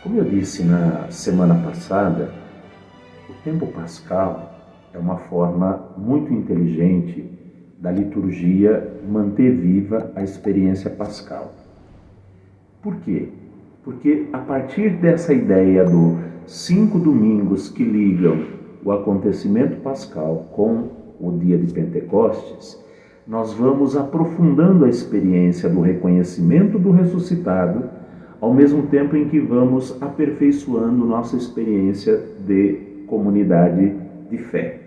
Como eu disse na semana passada, o tempo pascal é uma forma muito inteligente da liturgia manter viva a experiência pascal. Por quê? Porque a partir dessa ideia dos 5 domingos que ligam o acontecimento pascal com o dia de Pentecostes, nós vamos aprofundando a experiência do reconhecimento do ressuscitado, ao mesmo tempo em que vamos aperfeiçoando nossa experiência de comunidade de fé.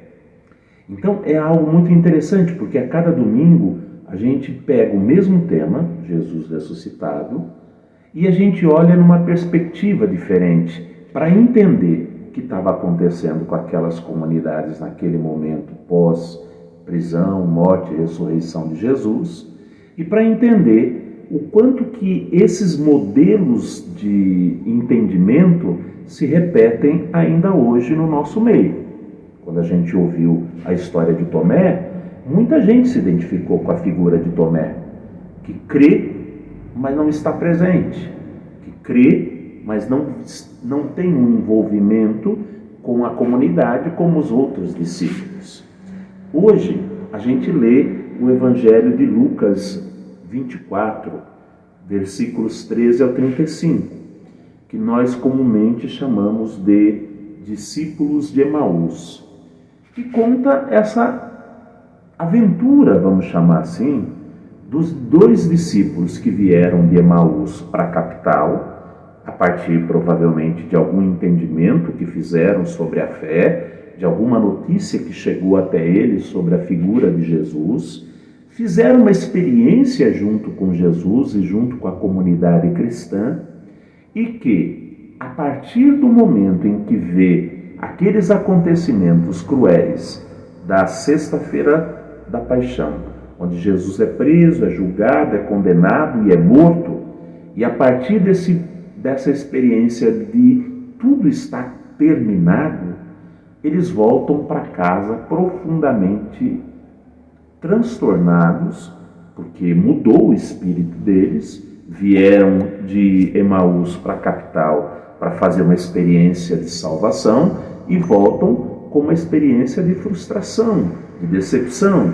Então é algo muito interessante, porque a cada domingo a gente pega o mesmo tema, Jesus ressuscitado, e a gente olha numa perspectiva diferente para entender o que estava acontecendo com aquelas comunidades naquele momento pós-prisão, morte e ressurreição de Jesus, e para entender o quanto que esses modelos de entendimento se repetem ainda hoje no nosso meio. Quando a gente ouviu a história de Tomé, muita gente se identificou com a figura de Tomé, que crê, mas não está presente, que crê, mas não tem um envolvimento com a comunidade como os outros discípulos. Hoje, a gente lê o Evangelho de Lucas 24, versículos 13 ao 35, que nós comumente chamamos de discípulos de Emaús, que conta essa aventura, vamos chamar assim, dos 2 discípulos que vieram de Emaús para a capital, a partir provavelmente de algum entendimento que fizeram sobre a fé, de alguma notícia que chegou até eles sobre a figura de Jesus, fizeram uma experiência junto com Jesus e junto com a comunidade cristã, e que, a partir do momento em que vê aqueles acontecimentos cruéis da sexta-feira da paixão, onde Jesus é preso, é julgado, é condenado e é morto, e a partir dessa experiência de tudo está terminado, eles voltam para casa profundamente transtornados, porque mudou o espírito deles, vieram de Emaús para a capital para fazer uma experiência de salvação e voltam com uma experiência de frustração, de decepção.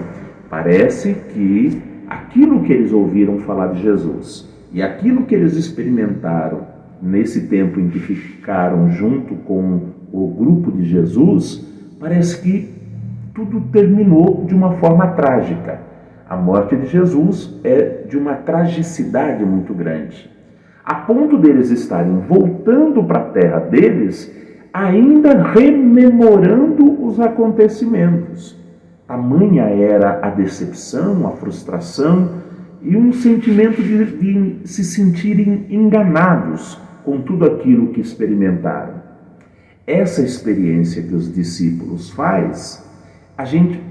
Parece que aquilo que eles ouviram falar de Jesus e aquilo que eles experimentaram nesse tempo em que ficaram junto com o grupo de Jesus, parece que tudo terminou de uma forma trágica. A morte de Jesus é de uma tragicidade muito grande, a ponto deles estarem voltando para a terra deles, ainda rememorando os acontecimentos. Tamanha era a decepção, a frustração e um sentimento de se sentirem enganados com tudo aquilo que experimentaram. Essa experiência que os discípulos fazem, a gente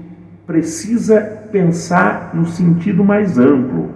precisa pensar no sentido mais amplo.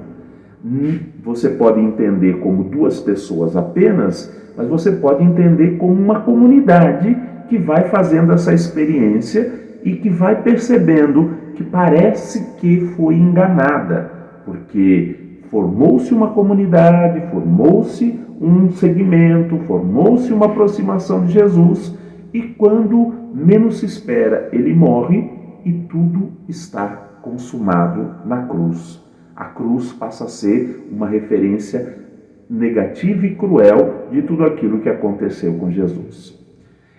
Você pode entender como 2 pessoas apenas, mas você pode entender como uma comunidade que vai fazendo essa experiência e que vai percebendo que parece que foi enganada, porque formou-se uma comunidade, formou-se um segmento, formou-se uma aproximação de Jesus, e quando menos se espera, ele morre e tudo está consumado na cruz. A cruz passa a ser uma referência negativa e cruel de tudo aquilo que aconteceu com Jesus.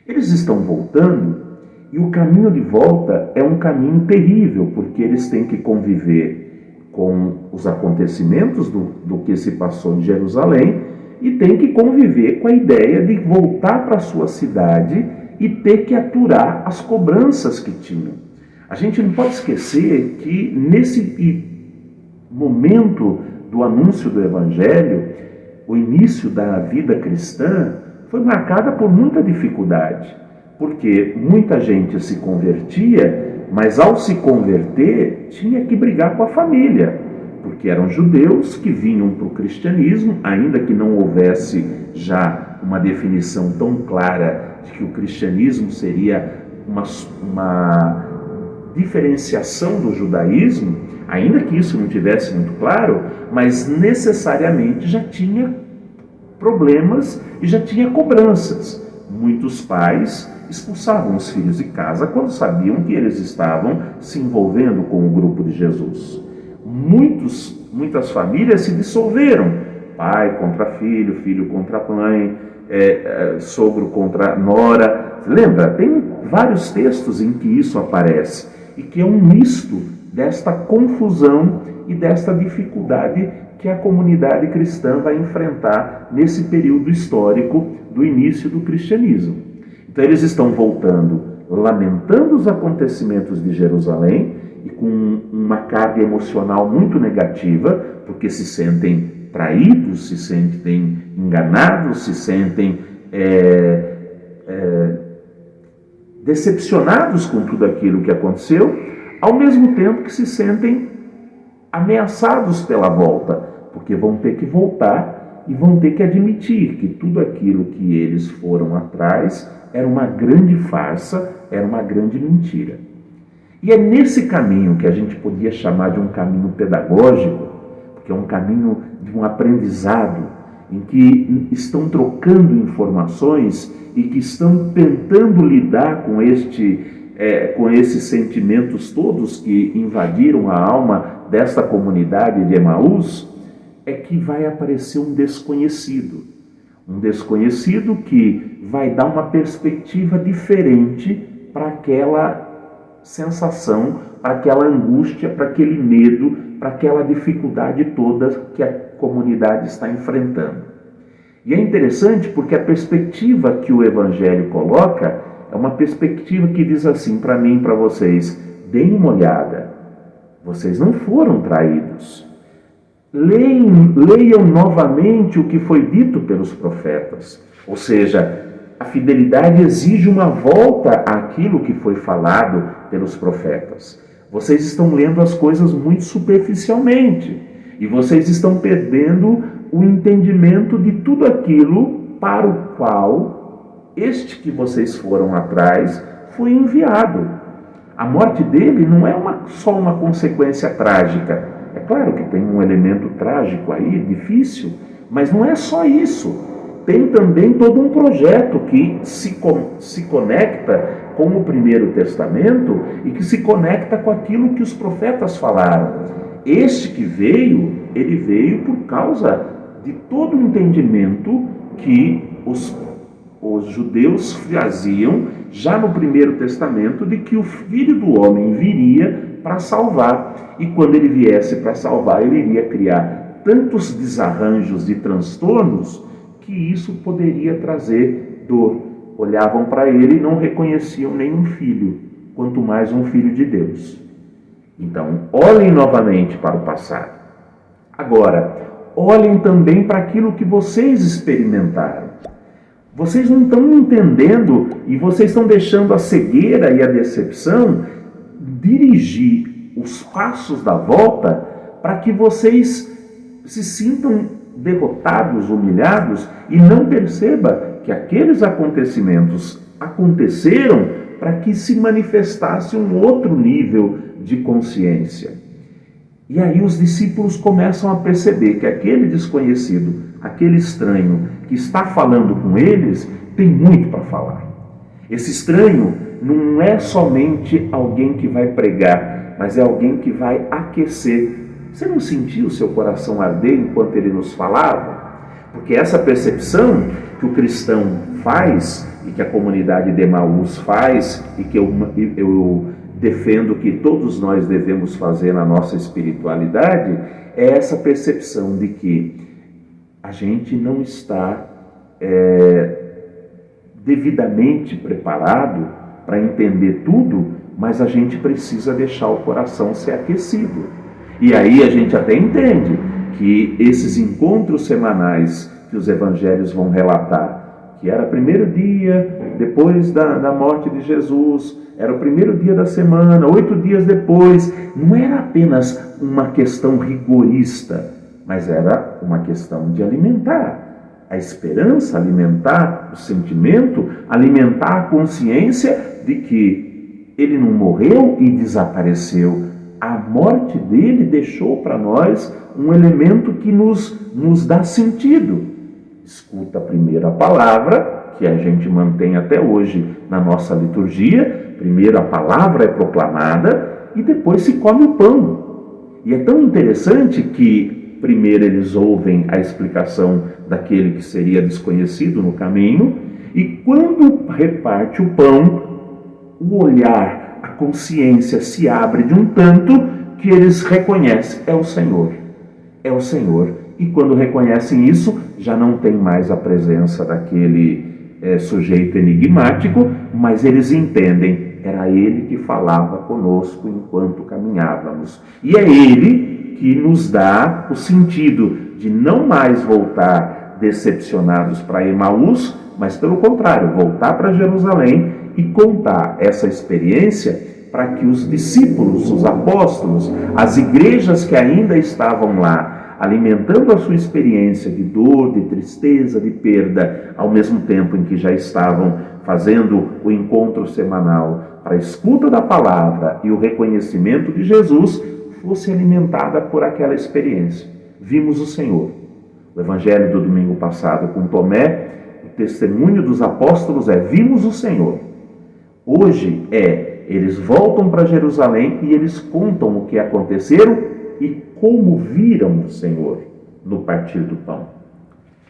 Eles estão voltando e o caminho de volta é um caminho terrível, porque eles têm que conviver com os acontecimentos do que se passou em Jerusalém e têm que conviver com a ideia de voltar para a sua cidade e ter que aturar as cobranças que tinham. A gente não pode esquecer que nesse momento do anúncio do Evangelho, o início da vida cristã foi marcada por muita dificuldade, porque muita gente se convertia, mas ao se converter tinha que brigar com a família, porque eram judeus que vinham para o cristianismo, ainda que não houvesse já uma definição tão clara de que o cristianismo seria uma diferenciação do judaísmo, ainda que isso não tivesse muito claro, mas necessariamente já tinha problemas e já tinha cobranças. Muitos pais expulsavam os filhos de casa quando sabiam que eles estavam se envolvendo com o grupo de Jesus. Muitas famílias se dissolveram. Pai contra filho, filho contra mãe, sogro contra nora. Lembra? Tem vários textos em que isso aparece e que é um misto desta confusão e desta dificuldade que a comunidade cristã vai enfrentar nesse período histórico do início do cristianismo. Então eles estão voltando, lamentando os acontecimentos de Jerusalém e com uma carga emocional muito negativa, porque se sentem traídos, se sentem enganados, se sentem decepcionados com tudo aquilo que aconteceu, ao mesmo tempo que se sentem ameaçados pela volta, porque vão ter que voltar e vão ter que admitir que tudo aquilo que eles foram atrás era uma grande farsa, era uma grande mentira. E é nesse caminho que a gente podia chamar de um caminho pedagógico, porque é um caminho de um aprendizado, em que estão trocando informações e que estão tentando lidar com esses sentimentos todos que invadiram a alma desta comunidade de Emaús, é que vai aparecer um desconhecido que vai dar uma perspectiva diferente para aquela sensação, para aquela angústia, para aquele medo, para aquela dificuldade toda que a comunidade está enfrentando. E é interessante porque a perspectiva que o Evangelho coloca é uma perspectiva que diz assim para mim e para vocês: deem uma olhada, vocês não foram traídos. Leiam novamente o que foi dito pelos profetas. Ou seja, a fidelidade exige uma volta àquilo que foi falado pelos profetas. Vocês estão lendo as coisas muito superficialmente e vocês estão perdendo o entendimento de tudo aquilo para o qual este que vocês foram atrás foi enviado. A morte dele não é só uma consequência trágica. É claro que tem um elemento trágico aí, difícil, mas não é só isso. Tem também todo um projeto que se conecta com o Primeiro Testamento e que se conecta com aquilo que os profetas falaram. Este que veio, ele veio por causa de todo o entendimento que os judeus faziam já no Primeiro Testamento de que o Filho do Homem viria para salvar. E quando ele viesse para salvar, ele iria criar tantos desarranjos e transtornos que isso poderia trazer dor. Olhavam para ele e não reconheciam nenhum filho, quanto mais um filho de Deus. Então, olhem novamente para o passado. Agora, olhem também para aquilo que vocês experimentaram. Vocês não estão entendendo e vocês estão deixando a cegueira e a decepção dirigir os passos da volta para que vocês se sintam derrotados, humilhados e não perceba que aqueles acontecimentos aconteceram para que se manifestasse um outro nível de consciência. E aí os discípulos começam a perceber que aquele desconhecido, aquele estranho que está falando com eles, tem muito para falar. Esse estranho não é somente alguém que vai pregar, mas é alguém que vai aquecer. Você não sentiu o seu coração arder enquanto ele nos falava? Porque essa percepção que o cristão faz, e que a comunidade de Emaús faz, e que eu defendo que todos nós devemos fazer na nossa espiritualidade, é essa percepção de que a gente não está devidamente preparado para entender tudo, mas a gente precisa deixar o coração ser aquecido. E aí a gente até entende que esses encontros semanais que os evangelhos vão relatar, que era o primeiro dia depois da morte de Jesus, era o primeiro dia da semana, 8 dias depois, não era apenas uma questão rigorista, mas era uma questão de alimentar a esperança, alimentar o sentimento, alimentar a consciência de que ele não morreu e desapareceu. A morte dele deixou para nós um elemento que nos dá sentido. escuta primeiro a palavra, que a gente mantém até hoje na nossa liturgia. Primeiro a palavra é proclamada e depois se come o pão. E é tão interessante que primeiro eles ouvem a explicação daquele que seria desconhecido no caminho, e quando reparte o pão, o olhar, a consciência se abre de um tanto que eles reconhecem, é o Senhor. É o Senhor. E quando reconhecem isso, já não tem mais a presença daquele sujeito enigmático, mas eles entendem, era ele que falava conosco enquanto caminhávamos. E é ele que nos dá o sentido de não mais voltar decepcionados para Emaús, mas pelo contrário, voltar para Jerusalém e contar essa experiência para que os discípulos, os apóstolos, as igrejas que ainda estavam lá, alimentando a sua experiência de dor, de tristeza, de perda, ao mesmo tempo em que já estavam fazendo o encontro semanal para a escuta da palavra e o reconhecimento de Jesus, fosse alimentada por aquela experiência. Vimos o Senhor. O evangelho do domingo passado com Tomé, o testemunho dos apóstolos vimos o Senhor. Hoje eles voltam para Jerusalém e eles contam o que aconteceram e como viram o Senhor no partir do pão.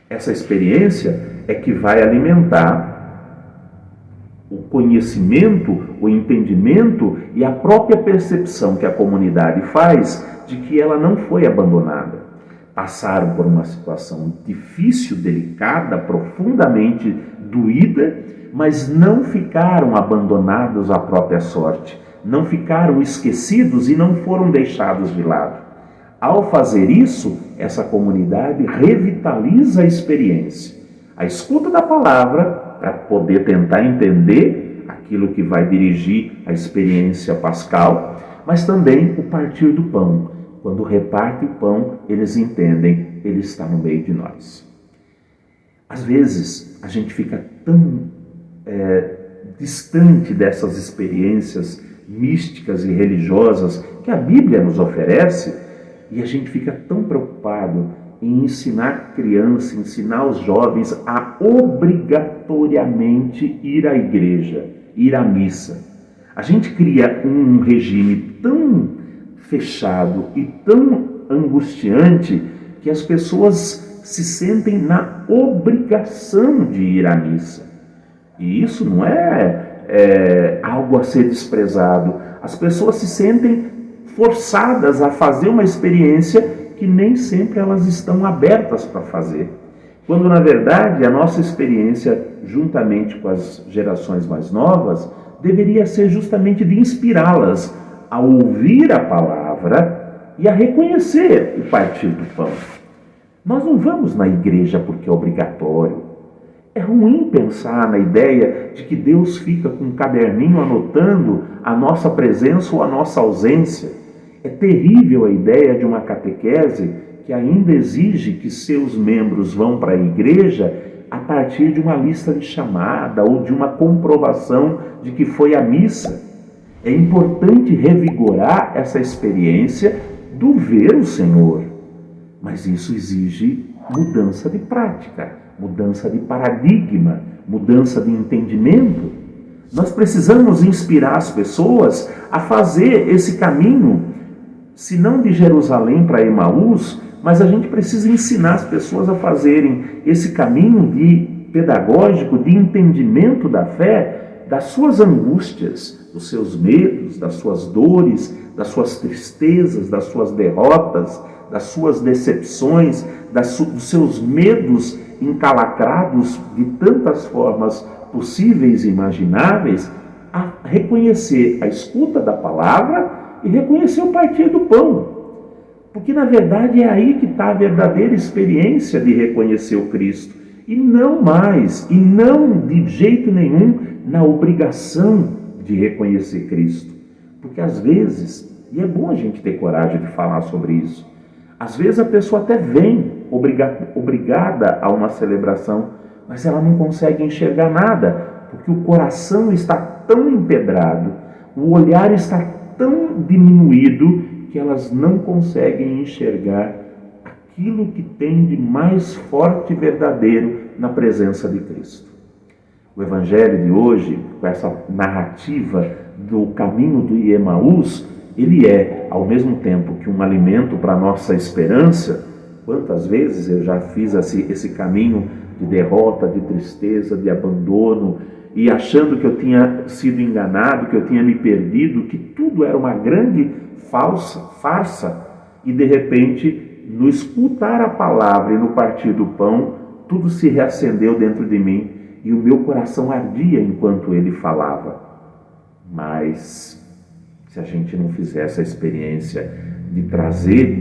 Essa experiência é que vai alimentar o conhecimento, o entendimento e a própria percepção que a comunidade faz de que ela não foi abandonada. Passaram por uma situação difícil, delicada, profundamente doída, mas não ficaram abandonados à própria sorte, não ficaram esquecidos e não foram deixados de lado. Ao fazer isso, essa comunidade revitaliza a experiência. A escuta da palavra, para poder tentar entender aquilo que vai dirigir a experiência pascal, mas também o partir do pão. Quando reparte o pão, eles entendem, ele está no meio de nós. Às vezes, a gente fica tão distante dessas experiências místicas e religiosas que a Bíblia nos oferece, e a gente fica tão preocupado em ensinar a criança, ensinar os jovens a obrigatoriamente ir à igreja, ir à missa. A gente cria um regime tão fechado e tão angustiante que as pessoas se sentem na obrigação de ir à missa. E isso não é algo a ser desprezado. As pessoas se sentem forçadas a fazer uma experiência que nem sempre elas estão abertas para fazer. Quando, na verdade, a nossa experiência, juntamente com as gerações mais novas, deveria ser justamente de inspirá-las a ouvir a palavra e a reconhecer o partir do pão. Nós não vamos na igreja porque é obrigatório. É ruim pensar na ideia de que Deus fica com um caderninho anotando a nossa presença ou a nossa ausência. É terrível a ideia de uma catequese que ainda exige que seus membros vão para a igreja a partir de uma lista de chamada ou de uma comprovação de que foi à missa. É importante revigorar essa experiência do ver o Senhor, mas isso exige mudança de prática, mudança de paradigma, mudança de entendimento. Nós precisamos inspirar as pessoas a fazer esse caminho, se não de Jerusalém para Emaús, mas a gente precisa ensinar as pessoas a fazerem esse caminho pedagógico de entendimento da fé, das suas angústias, dos seus medos, das suas dores, das suas tristezas, das suas derrotas, das suas decepções, dos seus medos encalacrados de tantas formas possíveis e imagináveis, a reconhecer a escuta da palavra e reconhecer o partir do pão. Porque, na verdade, é aí que está a verdadeira experiência de reconhecer o Cristo. E não mais, e não de jeito nenhum na obrigação de reconhecer Cristo. Porque, às vezes, e é bom a gente ter coragem de falar sobre isso, às vezes a pessoa até vem obrigada a uma celebração, mas ela não consegue enxergar nada, porque o coração está tão empedrado, o olhar está tão diminuído, que elas não conseguem enxergar aquilo que tem de mais forte e verdadeiro na presença de Cristo. O Evangelho de hoje, com essa narrativa do caminho do Emaús, ele é, ao mesmo tempo que um alimento para a nossa esperança. Quantas vezes eu já fiz esse caminho de derrota, de tristeza, de abandono, e achando que eu tinha sido enganado, que eu tinha me perdido, que tudo era uma grande farsa, e de repente, no escutar a palavra e no partir do pão, tudo se reacendeu dentro de mim, e o meu coração ardia enquanto ele falava. Mas, se a gente não fizer essa experiência de trazer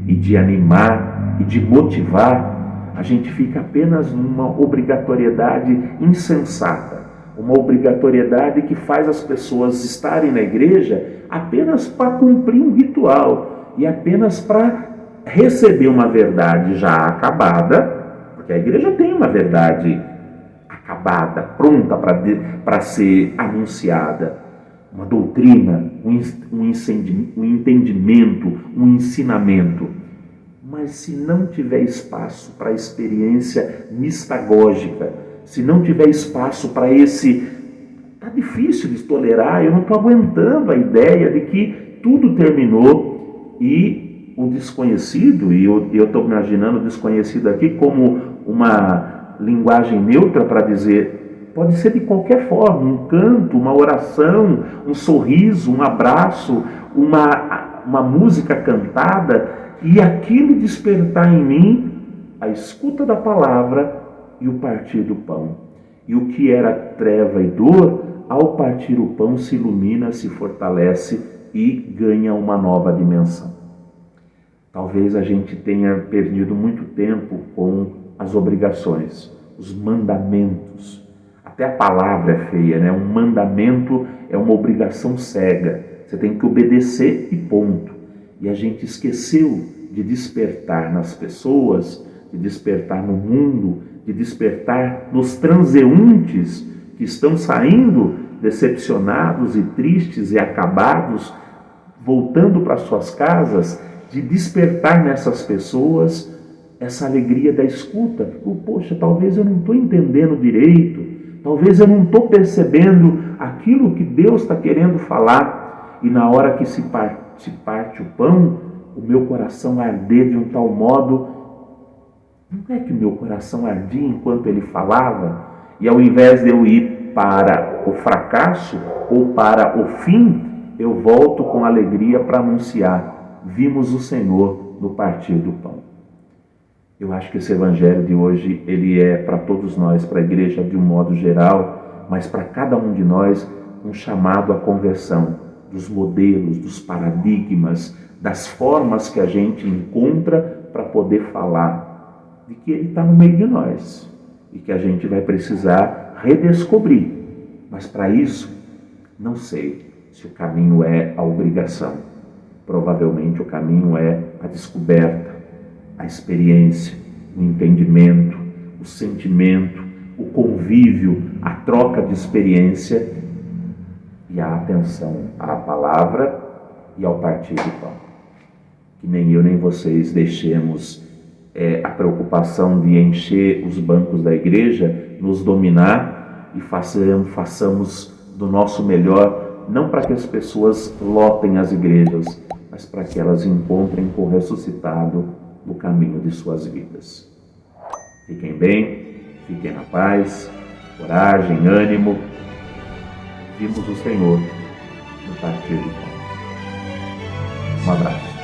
e de animar e de motivar, a gente fica apenas numa obrigatoriedade insensata, uma obrigatoriedade que faz as pessoas estarem na igreja apenas para cumprir um ritual e apenas para receber uma verdade já acabada, porque a igreja tem uma verdade acabada, pronta para ser anunciada, uma doutrina, um entendimento, um ensinamento. Mas se não tiver espaço para a experiência mistagógica, se não tiver espaço para está difícil de tolerar, eu não estou aguentando a ideia de que tudo terminou e o desconhecido, e eu estou imaginando o desconhecido aqui como uma linguagem neutra para dizer, pode ser de qualquer forma, um canto, uma oração, um sorriso, um abraço, uma música cantada, e aquilo despertar em mim a escuta da palavra e o partir do pão. E o que era treva e dor, ao partir o pão se ilumina, se fortalece e ganha uma nova dimensão. Talvez a gente tenha perdido muito tempo com as obrigações, os mandamentos. Até a palavra é feia, né? Um mandamento é uma obrigação cega. Você tem que obedecer e ponto. E a gente esqueceu de despertar nas pessoas, de despertar no mundo, de despertar nos transeuntes que estão saindo decepcionados e tristes e acabados, voltando para suas casas, de despertar nessas pessoas essa alegria da escuta. Poxa, talvez eu não estou entendendo direito, talvez eu não estou percebendo aquilo que Deus está querendo falar, e na hora que se parte o pão, o meu coração arder de um tal modo. Não é que o meu coração ardia enquanto ele falava, e ao invés de eu ir para o fracasso ou para o fim, eu volto com alegria para anunciar: vimos o Senhor no partir do pão. Eu acho que esse evangelho de hoje, ele é para todos nós, para a igreja de um modo geral, mas para cada um de nós, um chamado à conversão dos modelos, dos paradigmas, das formas que a gente encontra para poder falar de que ele está no meio de nós e que a gente vai precisar redescobrir. Mas para isso, não sei se o caminho é a obrigação. Provavelmente o caminho é a descoberta, a experiência, o entendimento, o sentimento, o convívio, a troca de experiência e a atenção à palavra e ao partir do pão. Que nem eu nem vocês deixemos a preocupação de encher os bancos da igreja nos dominar e façamos do nosso melhor, não para que as pessoas lotem as igrejas, mas para que elas encontrem com o ressuscitado no caminho de suas vidas. Fiquem bem, fiquem na paz, coragem, ânimo. Vimos o Senhor no partir do pão. Um abraço.